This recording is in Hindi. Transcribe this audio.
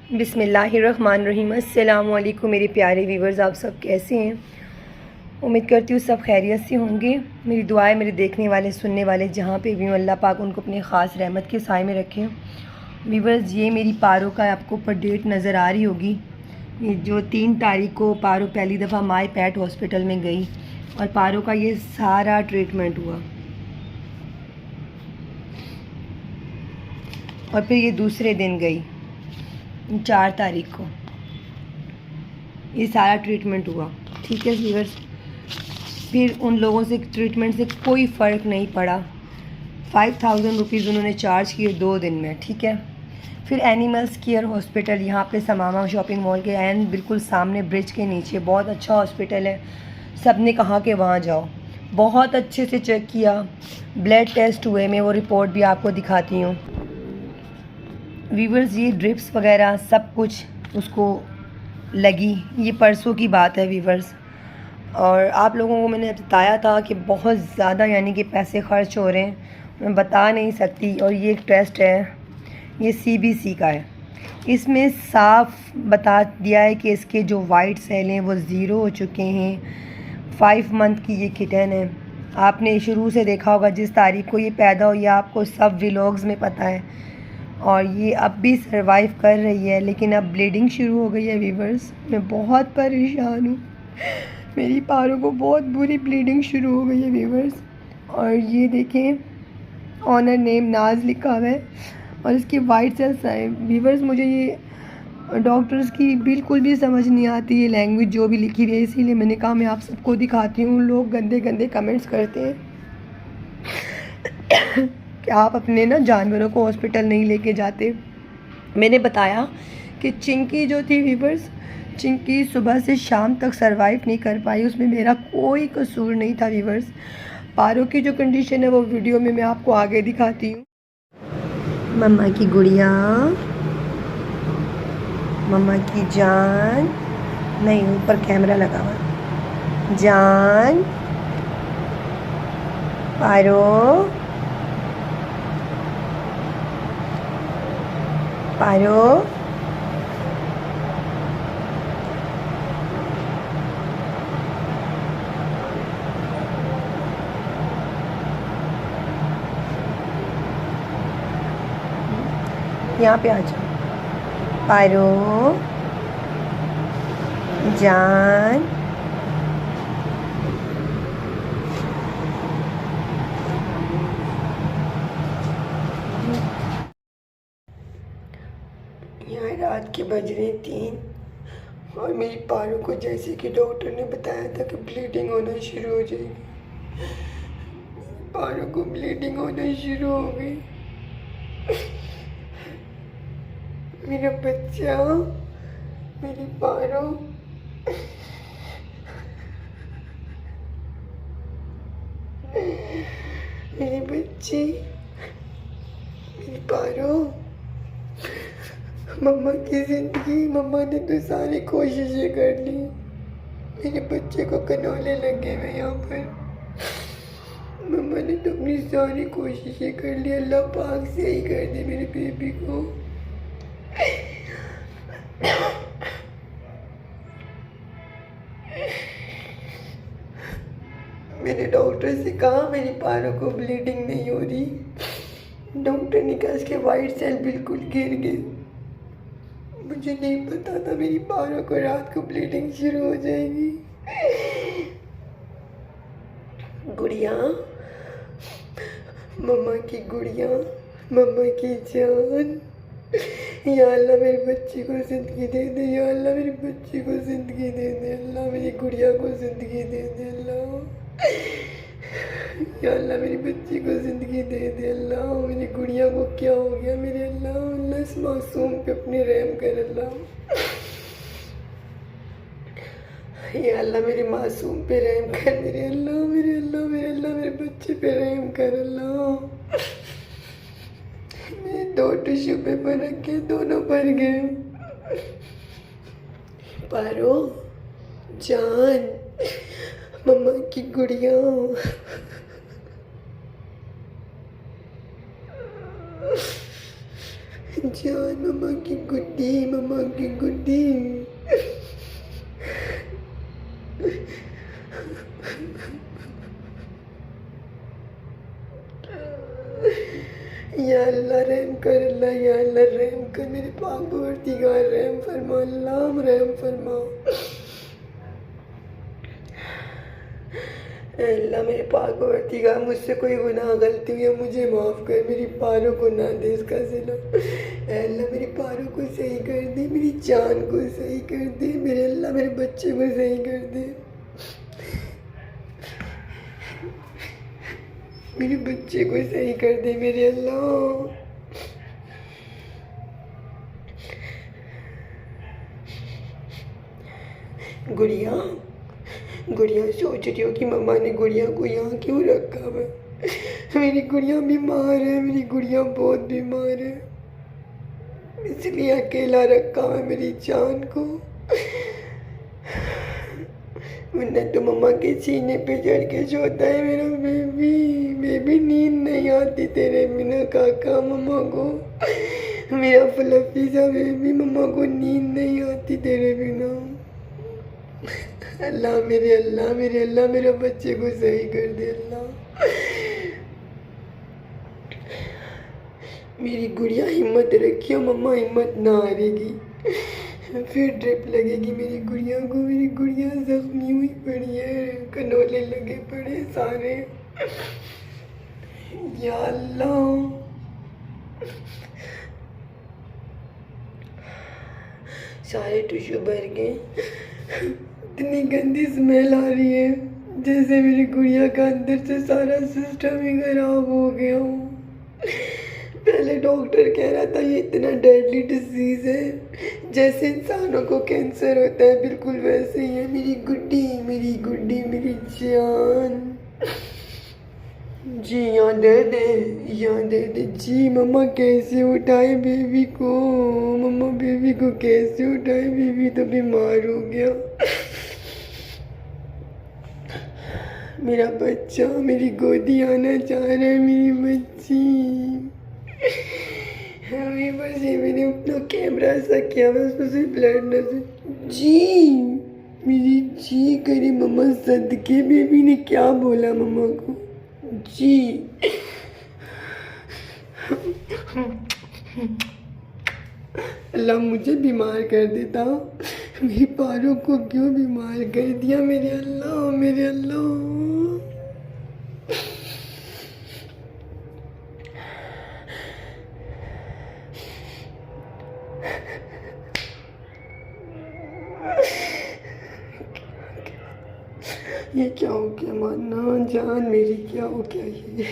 बिस्मिल्लाहिर्रहमानिर्रहीम। अस्सलाम वालेकुम मेरे प्यारे व्यूवर्स, आप सब कैसे हैं? उम्मीद करती हूँ सब खैरियत से होंगे। मेरी दुआ है मेरे देखने वाले सुनने वाले जहाँ पे भी अल्लाह पाक उनको अपने ख़ास रहमत के साए में रखें। व्यूवर्स, ये मेरी पारो का आपको ऊपर डेट नज़र आ रही होगी। ये जो 3 तारीख को पारो पहली दफ़ा माई पैट हॉस्पिटल में गई और पारो का ये सारा ट्रीटमेंट हुआ और फिर ये दूसरे दिन गई 4 तारीख को, ये सारा ट्रीटमेंट हुआ। ठीक है व्यूअर्स, फिर उन लोगों से ट्रीटमेंट से कोई फ़र्क नहीं पड़ा। 5000 रुपीज़ उन्होंने चार्ज किए 2 दिन में। ठीक है, फिर एनिमल्स केयर हॉस्पिटल यहाँ पे समामा शॉपिंग मॉल के एंड बिल्कुल सामने ब्रिज के नीचे, बहुत अच्छा हॉस्पिटल है। सब ने कहा कि वहाँ जाओ, बहुत अच्छे से चेक किया, ब्लड टेस्ट हुए, मैं वो रिपोर्ट भी आपको दिखाती हूँ। वीवर्स, ये ड्रिप्स वगैरह सब कुछ उसको लगी, ये परसों की बात है वीवर्स। और आप लोगों को मैंने बताया था कि बहुत ज़्यादा यानी कि पैसे खर्च हो रहे हैं, मैं बता नहीं सकती। और ये एक टेस्ट है, ये CBC का है, इसमें साफ बता दिया है कि इसके जो वाइट सेल हैं वो ज़ीरो हो चुके हैं। 5 मंथ की ये किटन है, आपने शुरू से देखा होगा जिस तारीख को ये पैदा हुई, आपको सब व्लॉग्स में पता है। और ये अब भी सरवाइव कर रही है, लेकिन अब ब्लीडिंग शुरू हो गई है वीवर्स। मैं बहुत परेशान हूँ, मेरी पारों को बहुत बुरी ब्लीडिंग शुरू हो गई है वीवर्स। और ये देखें, ऑनर नेम नाज लिखा हुआ है और इसकी वाइट सेल्स है वीवर्स। मुझे ये डॉक्टर्स की बिल्कुल भी समझ नहीं आती ये लैंग्वेज जो भी लिखी हुई है, इसीलिए मैंने कहा मैं आप सबको दिखाती हूँ। लोग गंदे गंदे कमेंट्स करते हैं कि आप अपने ना जानवरों को हॉस्पिटल नहीं लेके जाते। मैंने बताया कि चिंकी जो थी वीवर्स, चिंकी सुबह से शाम तक सरवाइव नहीं कर पाई, उसमें मेरा कोई कसूर नहीं था वीवर्स। पारो की जो कंडीशन है वो वीडियो में मैं आपको आगे दिखाती हूँ। मम्मा की गुड़िया, मम्मा की जान, नहीं ऊपर कैमरा लगा हुआ, जान, पारो, पारो, यहाँ पे आ जाओ, पारो, जान, यहाँ रात के बज रहे 3 और मेरी पारो को जैसे कि डॉक्टर ने बताया था कि ब्लीडिंग होना शुरू हो जाएगी, पारो को ब्लीडिंग होना शुरू हो गई। मेरा बच्चा, मेरी पारो, मेरी बच्ची, मेरी पारो, मम्मा की ज़िंदगी, मम्मा ने तो सारी कोशिशें कर ली, मेरे बच्चे को कनौले लगे हुए यहाँ पर। मम्मा ने तो अपनी सारी कोशिशें कर ली, अल्लाह पाक से ही कर दे मेरे बेबी को। मैंने डॉक्टर से कहा मेरी पारो को ब्लीडिंग नहीं हो रही, डॉक्टर ने कहा इसके वाइट सेल बिल्कुल गिर गए। मुझे नहीं पता था मेरी पारो को रात को ब्लीडिंग शुरू हो जाएगी। गुड़िया, मम्मा की गुड़िया, मम्मा की जान, या अल्लाह मेरे बच्चे को ज़िंदगी दे दे, या अल्लाह मेरे बच्चे को ज़िंदगी दे दे, अल्लाह मेरी गुड़िया को ज़िंदगी दे दे, अल्लाह, या अल्लाह मेरी बच्ची को ज़िंदगी दे दे, अल्लाह मेरी गुड़िया को क्या हो गया मेरे अल्लाह, अल्लाह इस मासूम पे अपने रहम कर अल्लाह, या अल्लाह मेरे मासूम पे रहम कर मेरे अल्लाह, मेरे अल्लाह, मेरे अल्लाह, मेरे बच्चे पे रहम कर अल्लाह। मेरे 2 टिश्यू पेपर रखे, दोनों भर गए। पारो, जान, मम्मा की गुड़िया, जान, मम्मा की गुड्डी, मम्मा की गुड्डी। या अल्लाह रहम कर, अल्लाह या अल्लाह रहम कर, मेरे पाक परवरदिगार रहम फरमा, अल्लाह रहम फरमा। ऐ अल्लाह मेरे पाक परवरदिगार, मुझसे कोई गुनाह गलती हुई है मुझे माफ़ कर, मेरी पारों को ना दे इसका सिला। ऐ अल्लाह मेरी पारों को सही कर दे, मेरी जान को सही कर दे, मेरे अल्लाह मेरे बच्चे को सही कर दे, मेरे बच्चे को सही कर दे मेरे अल्लाह। गुड़िया, गुड़िया सोच रही हो कि मम्मा ने गुड़िया को यहाँ क्यों रखा हुआ है? मेरी गुड़िया बीमार है, मेरी गुड़िया बहुत बीमार है, इसलिए अकेला रखा हुआ है मेरी जान को। वरना तो मम्मा के सीने पे चढ़ के सोता है मेरा बेबी। बेबी नींद नहीं आती तेरे बिना काका मम्मा को, मेरा फ्लफी सा बेबी, मम्मा को नींद नहीं आती तेरे बिना। अल्लाह मेरे अल्लाह मेरे अल्लाह मेरे बच्चे को सही कर दे अल्लाह। मेरी गुड़िया हिम्मत रखियो मम्मा, हिम्मत ना हारेगी, फिर ड्रिप लगेगी मेरी गुड़िया को। मेरी गुड़िया जख्मी हुई पड़ी है, कनोले लगे पड़े सारे। या अल्लाह, सारे टिश्यू भर गए, इतनी गंदी स्मेल आ रही है जैसे मेरी गुड़िया का अंदर से सारा सिस्टम ही खराब हो गया हो। पहले डॉक्टर कह रहा था ये इतना डेडली डिजीज़ है, जैसे इंसानों को कैंसर होता है बिल्कुल वैसे ही है। मेरी गुड्डी, मेरी गुड्डी, मेरी जान। जी यहाँ दे दे, यहाँ दे दे जी। मम्मा कैसे उठाए बेबी को, मम्मा बेबी को कैसे उठाए, बेबी तो बीमार हो गया। मेरा बच्चा मेरी गोदी आना चाह रहा है, मेरी बच्ची। बस ये मैंने अपना कैमरा ऐसा किया, बस मुझे ब्लड नजर। जी मेरी जी करी मम्मा सदके, बेबी ने क्या बोला मम्मा को? जी अल्लाह मुझे बीमार कर देता, मेरी पारों को क्यों बीमार कर दिया मेरे अल्लाह, मेरे अल्लाह। ये क्या हो गया माना जान मेरी, क्या हो गया ये?